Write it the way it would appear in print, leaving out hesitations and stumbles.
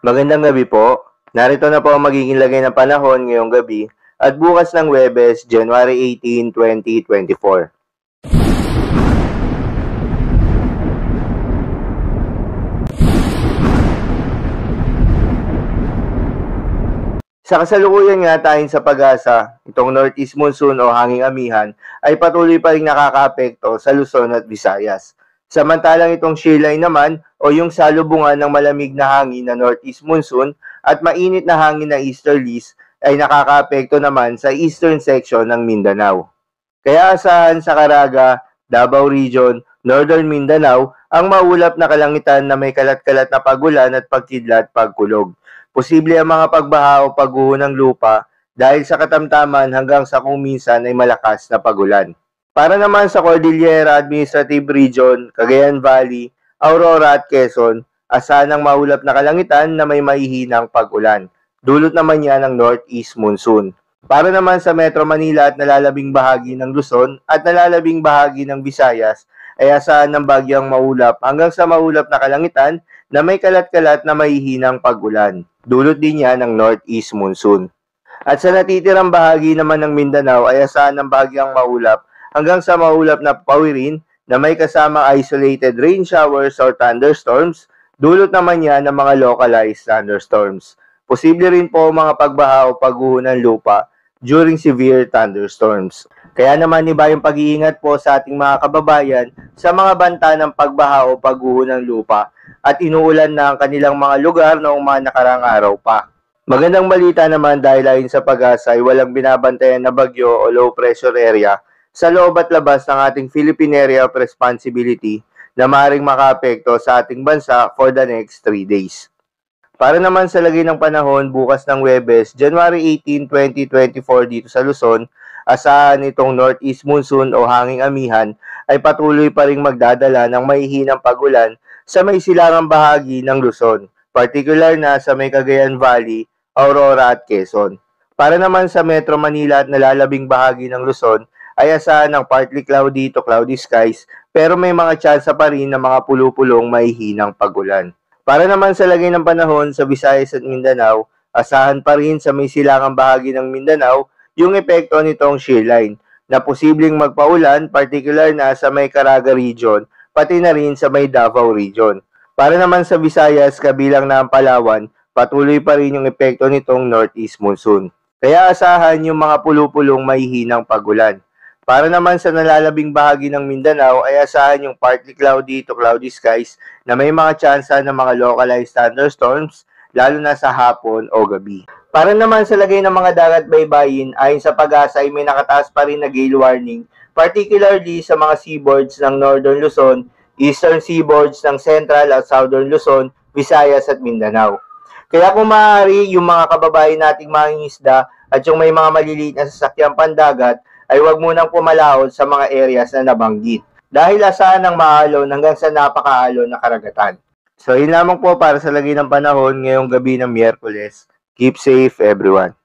Magandang gabi po. Narito na po ang magiging lagay ng panahon ngayong gabi at bukas ng Huwebes, January 18, 2024. Sa kasalukuyan nga tayong sa pag-asa, itong Northeast Monsoon o hanging amihan ay patuloy pa rin nakakaapekto sa Luzon at Visayas. Samantalang itong shear line naman o yung salubungan ng malamig na hangin na Northeast Monsoon at mainit na hangin na easterlies ay nakakaapekto naman sa eastern section ng Mindanao. Kaya asahan sa Caraga, Davao Region, Northern Mindanao ang maulap na kalangitan na may kalat-kalat na pagulan at pagkidlat pagkulog. Posible ang mga pagbaha o pagguho ng lupa dahil sa katamtaman hanggang sa kung minsan ay malakas na pagulan. Para naman sa Cordillera Administrative Region, Cagayan Valley, Aurora at Quezon, asahan ang maulap na kalangitan na may maihinang pag-ulan. Dulot naman yan ng Northeast Monsoon. Para naman sa Metro Manila at nalalabing bahagi ng Luzon at nalalabing bahagi ng Visayas, ay asahan ng bagyang maulap hanggang sa maulap na kalangitan na may kalat-kalat na maihinang pag-ulan. Dulot din yan ng Northeast Monsoon. At sa natitirang bahagi naman ng Mindanao ay asahan ng bagyang maulap hanggang sa maulap na pawirin na may kasama isolated rain showers or thunderstorms. Dulot naman yan ng mga localized thunderstorms. Posible rin po mga pagbaha o pagguho ng lupa during severe thunderstorms. Kaya naman iba yung pag-iingat po sa ating mga kababayan sa mga banta ng pagbaha o pagguho ng lupa at inuulan na ang kanilang mga lugar noong mga nakarang araw pa. Magandang balita naman dahil ayon sa pag-asa ay walang binabantayan na bagyo o low pressure area sa loob at labas ng ating Philippine Area of Responsibility na maaaring makaapekto sa ating bansa for the next 3 days. Para naman sa lagay ng panahon bukas ng Huwebes, January 18, 2024 dito sa Luzon, asahan itong Northeast Monsoon o hanging amihan ay patuloy pa ring magdadala ng mahihinang pagulan sa may silangang bahagi ng Luzon, particular na sa may Cagayan Valley, Aurora at Quezon. Para naman sa Metro Manila at nalalabing bahagi ng Luzon, ay asahan ng partly cloudy to cloudy skies pero may mga tsansa pa rin ng mga pulupulong mahihinang pagulan. Para naman sa lagay ng panahon sa Visayas at Mindanao, asahan pa rin sa may silangang bahagi ng Mindanao yung epekto nitong shear line na posibleng magpaulan particular na sa may Caraga region pati na rin sa may Davao region. Para naman sa Visayas kabilang na ang Palawan, patuloy pa rin yung epekto nitong Northeast Monsoon. Kaya asahan yung mga pulupulong mahihinang pagulan. Para naman sa nalalabing bahagi ng Mindanao ay asahan yung partly cloudy to cloudy skies na may mga tsansa ng mga localized thunderstorms lalo na sa hapon o gabi. Para naman sa lagay ng mga dagat baybayin, ayon sa pag-asa ay may nakataas pa rin na gale warning, particularly sa mga seaboards ng Northern Luzon, Eastern seaboards ng Central at Southern Luzon, Visayas at Mindanao. Kaya kung maaari, yung mga kababayan nating mangingisda at yung may mga maliliit na sasakyang pandagat, ay huwag munang pumalaot sa mga areas na nabanggit dahil asahan ng maalon hanggang sa napakaalon na karagatan. So yun lamang po para sa lagay ng panahon ngayong gabi ng Miyerkules. Keep safe everyone.